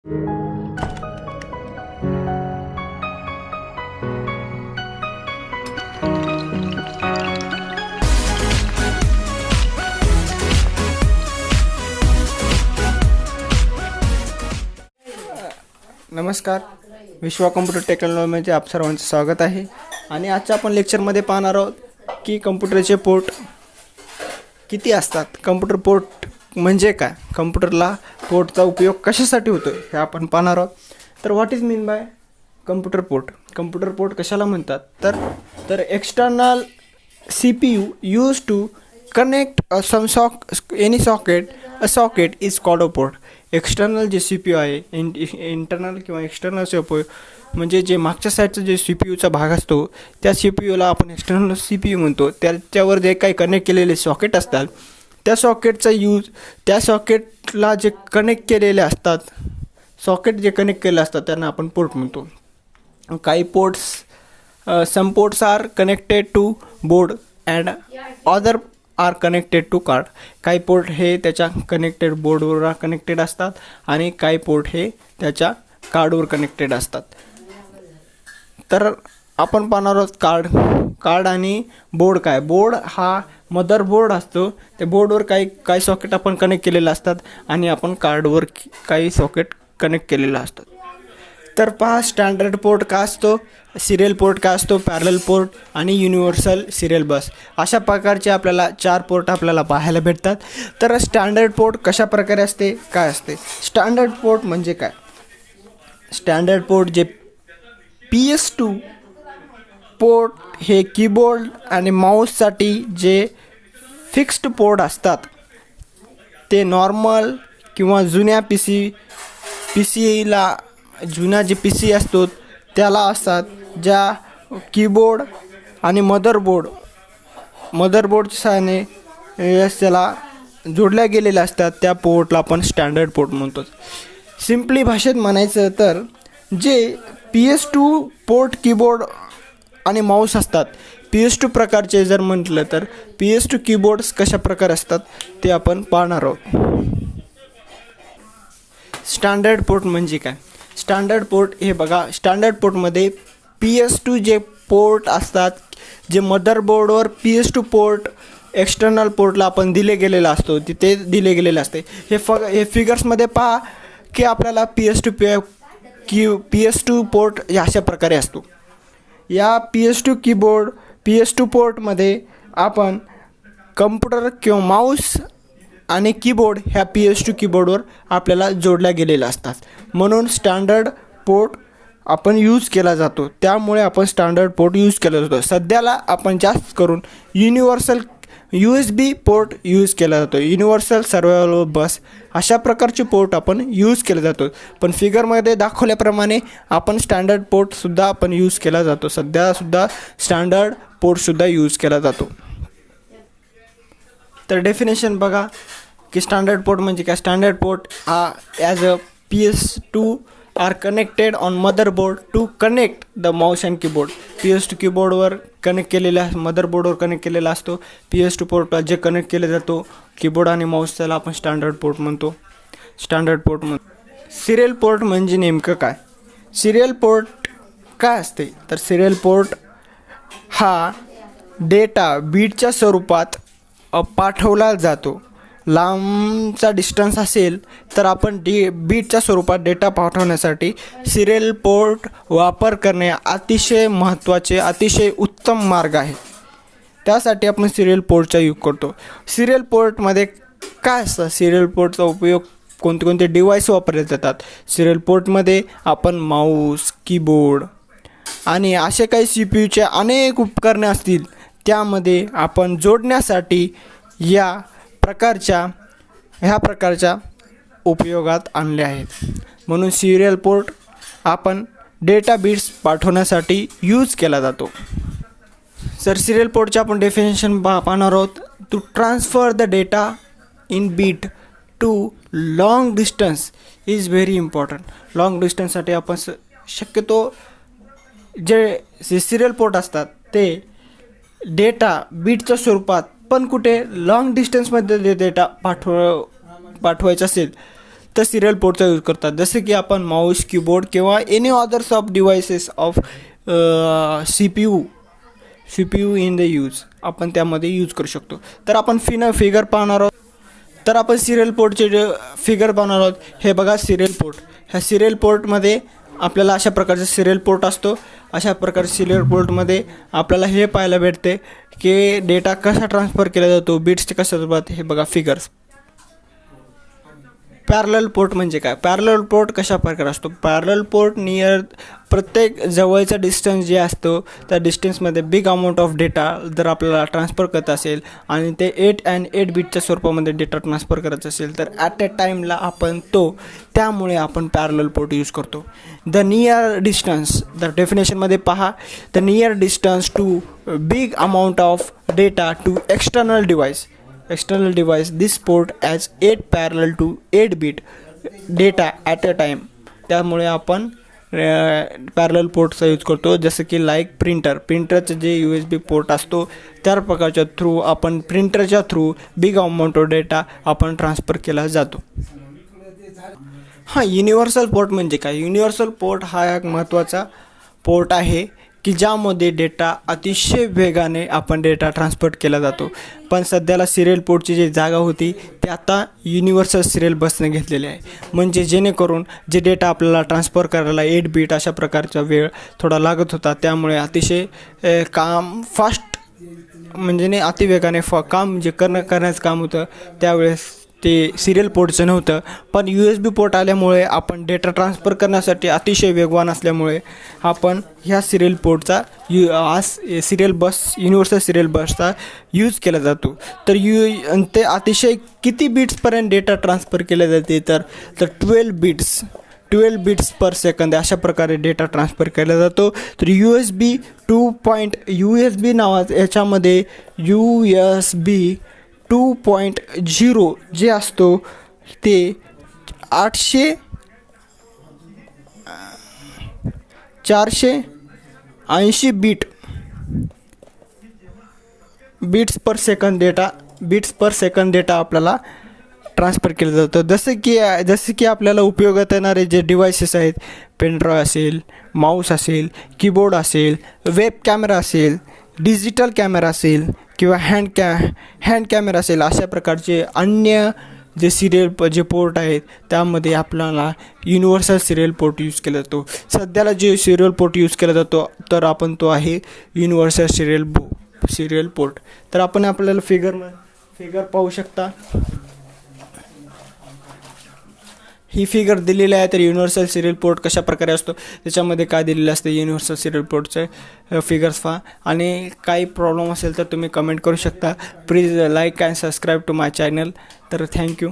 नमस्कार, विश्वा कम्प्युटर टेक्नॉलॉजीमध्ये आप सर्वांचं स्वागत आहे. आणि आजच्या आपण लेक्चरमध्ये पाहणार आहोत की कम्प्युटरचे पोर्ट किती असतात, कम्प्युटर पोर्ट म्हणजे काय, कम्प्युटरला पोर्टचा उपयोग कशासाठी होतो हे आपण पाहणार आहोत. तर what is mean by computer port? Computer port कशाला म्हणतात? तर external CPU use to connect any socket. A socket is called a port. External जे CPU आहे, इंटरनल किंवा एक्सटर्नल CPU म्हणजे जे मागच्या साईडचा जे CPUचा भाग असतो त्या CPUला आपण एक्सटर्नल CPU म्हणतो. त्याच्यावर जे काही कनेक्ट केलेले सॉकेट असतात त्या सॉकेटचा यूज, त्या सॉकेटला जे कनेक्ट केलेले असतात, सॉकेट जे कनेक्ट केले असतात त्यांना आपण पोर्ट म्हणतो. काही ports, some ports are connected to board and other are connected to card. काही पोर्ट हे त्याच्या कनेक्टेड बोर्डवर कनेक्टेड असतात आणि काही पोर्ट हे त्याच्या कार्डवर कनेक्टेड असतात. तर आपण पाहणार आहोत कार्ड आणि बोर्ड. काय, बोर्ड हा मदर बोर्ड असतो. त्या बोर्डवर काही सॉकेट आपण कनेक्ट केलेले असतात आणि आपण कार्डवर काही सॉकेट कनेक्ट केलेले असतात. तर पहा, स्टँडर्ड पोर्ट काय असतो, सिरियल पोर्ट काय असतो, पॅरलल पोर्ट आणि युनिव्हर्सल सिरियल बस, अशा प्रकारचे आपल्याला 4 पोर्ट आपल्याला पाहायला भेटतात. तर स्टँडर्ड पोर्ट कशा प्रकारे असते, काय असते? स्टँडर्ड पोर्ट म्हणजे काय? स्टँडर्ड पोर्ट जे PS2 पोर्ट हे कीबोर्ड आणि माऊससाठी जे फिक्स्ड पोर्ट असतात ते नॉर्मल किंवा जुन्या PCला जुना जे PC असतो त्याला असतात, ज्या कीबोर्ड आणि मदरबोर्डच्या सहाय्याने त्याला जोडल्या गेलेल्या असतात त्या पोर्टला आपण स्टँडर्ड पोर्ट म्हणतो. सिम्पली भाषेत म्हणायचं तर जे PS2 पोर्ट कीबोर्ड आणि माऊस असतात, PS2 प्रकारचे जर म्हटलं तर PS2 कीबोर्ड्स कशा प्रकारे असतात ते आपण पाहणार आहोत. स्टँडर्ड पोर्ट म्हणजे काय? स्टँडर्ड पोर्ट हे बघा, स्टँडर्ड पोर्टमध्ये PS2 जे पोर्ट असतात, जे मदरबोर्डवर PS2 पोर्ट एक्सटर्नल पोर्टला आपण दिले गेलेला असतो, तिथे दिले गेलेले असते. हे फिगर्समध्ये पहा की आपल्याला PS2 पोर्ट अशा प्रकारे असतो. या PS2 पोर्टमध्ये आपण कम्प्युटर किंवा माऊस आणि कीबोर्ड ह्या PS2 कीबोर्डवर आपल्याला जोडल्या गेलेल्या असतात. म्हणून स्टँडर्ड पोर्ट आपण यूज केला जातो. त्यामुळे आपण स्टँडर्ड पोर्ट यूज केला जातो. सध्याला आपण जास्त करून युनिव्हर्सल USB पोर्ट यूज केला जातो. युनिव्हर्सल सर्व्हायवल बस अशा प्रकारचे पोर्ट आपण यूज केला जातो. पण फिगरमध्ये दाखवल्याप्रमाणे आपण स्टँडर्ड पोर्टसुद्धा आपण यूज केला जातो. सध्यासुद्धा स्टँडर्ड पोर्टसुद्धा यूज केला जातो. तर डेफिनेशन बघा की स्टँडर्ड पोर्ट म्हणजे काय? स्टँडर्ड पोर्ट हा as a PS2 are connected on motherboard to connect the mouse and keyboard. PS2 कीबोर्डवर कनेक्ट केलेला, मदरबोर्डवर कनेक्ट केलेला असतो. PS2 पोर्टला जे कनेक्ट केले जातो कीबोर्ड आणि माऊस त्याला आपण स्टँडर्ड पोर्ट म्हणतो. सिरियल पोर्ट म्हणजे नेमकं काय? सिरियल पोर्ट काय असते? तर सिरियल पोर्ट हा डेटा बीटच्या स्वरूपात पाठवला जातो. लांबचा डिस्टन्स असेल तर आपण बीटच्या स्वरूपात डेटा पाठवण्यासाठी सिरियल पोर्ट वापर करणे अतिशय महत्त्वाचे, अतिशय उत्तम मार्ग आहे. त्यासाठी आपण सिरियल पोर्टचा यूज करतो. सिरियल पोर्टमध्ये काय असतं? सिरियल पोर्टचा उपयोग कोणते डिव्हाइस वापरले जातात? सिरियल पोर्टमध्ये आपण माऊस, कीबोर्ड आणि असे काही CPUचे अनेक उपकरणे असतील त्यामध्ये आपण जोडण्यासाठी ह्या प्रकारच्या उपयोगात आणले आहेत. म्हणून सिरियल पोर्ट आपण डेटा बिट्स पाठवण्यासाठी यूज केला जातो. सर, सिरियल पोर्टचे आपण डेफिनेशन पाहणार आहोत. To transfer the data in bit to long distance is very important. Long डिस्टन्ससाठी आपण शक्यतो जे सिरियल पोर्ट असतात ते डेटा बीटच्या स्वरूपात पण कुठे लॉंग डिस्टन्समध्ये डेटा पाठवायचा असेल तर सिरियल पोर्टचा यूज करतात. जसे की आपण माऊस, कीबोर्ड किंवा any others of devices of C P U in the use आपण त्यामध्ये यूज करू शकतो. तर आपण फिगर पाहणार आहोत. तर आपण सिरियल पोर्टचे जे फिगर पाहणार आहोत. हे बघा सिरियल पोर्ट. ह्या सिरियल पोर्टमध्ये आपल्याला अशा प्रकारचा सिरियल पोर्ट असतो. अशा प्रकारच्या सिरियल पोर्टमध्ये आपल्याला हे पाहायला भेटते की डेटा कसा ट्रान्सफर केला जातो, बिट्सचे कशा स्वरूपात. हे बघा फिगर्स. पॅरलल पोर्ट म्हणजे काय? पॅरलल पोर्ट कशा प्रकारे असतो? पॅरलल पोर्ट नियर प्रत्येक जवळचा डिस्टन्स जे असतो त्या डिस्टन्समध्ये बिग अमाऊंट ऑफ डेटा जर आपल्याला ट्रान्सफर करत असेल आणि ते 8 बिटच्या स्वरूपामध्ये डेटा ट्रान्सफर करायचं असेल तर ॲट अ टाईमला आपण त्यामुळे आपण पॅरलल पोर्ट यूज करतो. द नियर डिस्टन्स, द डेफिनेशनमध्ये पहा, the near distance to big amount of data to external device this port as 8 parallel to 8 bit data at a time. त्यामुळे आपण पॅरलल पोर्टचा यूज करतो. जसं की लाईक प्रिंटरचं जे USB port असतो त्या प्रकारच्या थ्रू आपण प्रिंटरच्या through big amount of data आपण ट्रान्सफर केला जातो. युनिव्हर्सल पोर्ट म्हणजे काय? युनिव्हर्सल पोर्ट हा एक महत्त्वाचा पोर्ट आहे की ज्यामध्ये डेटा अतिशय वेगाने आपण डेटा ट्रान्सपोर्ट केला जातो. पण सध्याला सिरियल पोर्टची जी जागा होती ती आता युनिव्हर्सल सिरियल बसने घेतलेली आहे. म्हणजे जेणेकरून जे डेटा आपल्याला ट्रान्सफर करायला 8 बीट अशा प्रकारचा वेळ थोडा लागत होता. त्यामुळे अतिशय काम फास्ट म्हणजे अतिवेगाने काम जे करण्याचं काम होतं त्यावेळेस ते सिरियल पोर्टचं नव्हतं. पण USB पोर्ट आल्यामुळे आपण डेटा ट्रान्सफर करण्यासाठी अतिशय वेगवान असल्यामुळे आपण ह्या सिरियल पोर्टचा युनिव्हर्सल सिरियल बसचा यूज केला जातो. तर ते अतिशय किती बिट्सपर्यंत डेटा ट्रान्सफर केले जाते तर 12 बिट्स पर सेकंद अशा प्रकारे डेटा ट्रान्सफर केला जातो. तर USB नावाचं याच्यामध्ये USB 2.0 जे असतो ते 480 बिट्स पर सेकंद डेटा आपल्याला ट्रान्सफर केलं जातं. जसे की आपल्याला उपयोगात येणारे जे डिव्हायसेस आहेत, पेनड्राईव्ह असेल, माऊस असेल, कीबोर्ड असेल, वेब कॅमेरा असेल, डिजिटल कॅमेरा असेल किंवा हँड कॅमेरा असेल, अशा प्रकारचे अन्य जे पोर्ट आहेत त्यामध्ये आपल्याला युनिव्हर्सल सिरियल पोर्ट यूज केला जातो. सध्याला जे सिरियल पोर्ट यूज केला जातो तर आपण तो आहे युनिव्हर्सल सिरियल पोर्ट. तर आपण आपल्याला फिगर पाहू शकता. ही फिगर दिलेली आहे. तर युनिव्हर्सल सिरियल पोर्ट कशा प्रकारे असतो त्याच्यामध्ये काय दिलेलं असतं युनिव्हर्सल सिरियल पोर्टचे फिगर्स पहा. आणि काही प्रॉब्लेम असेल तर तुम्ही कमेंट करू शकता. Please like and subscribe to my channel. तर थँक्यू.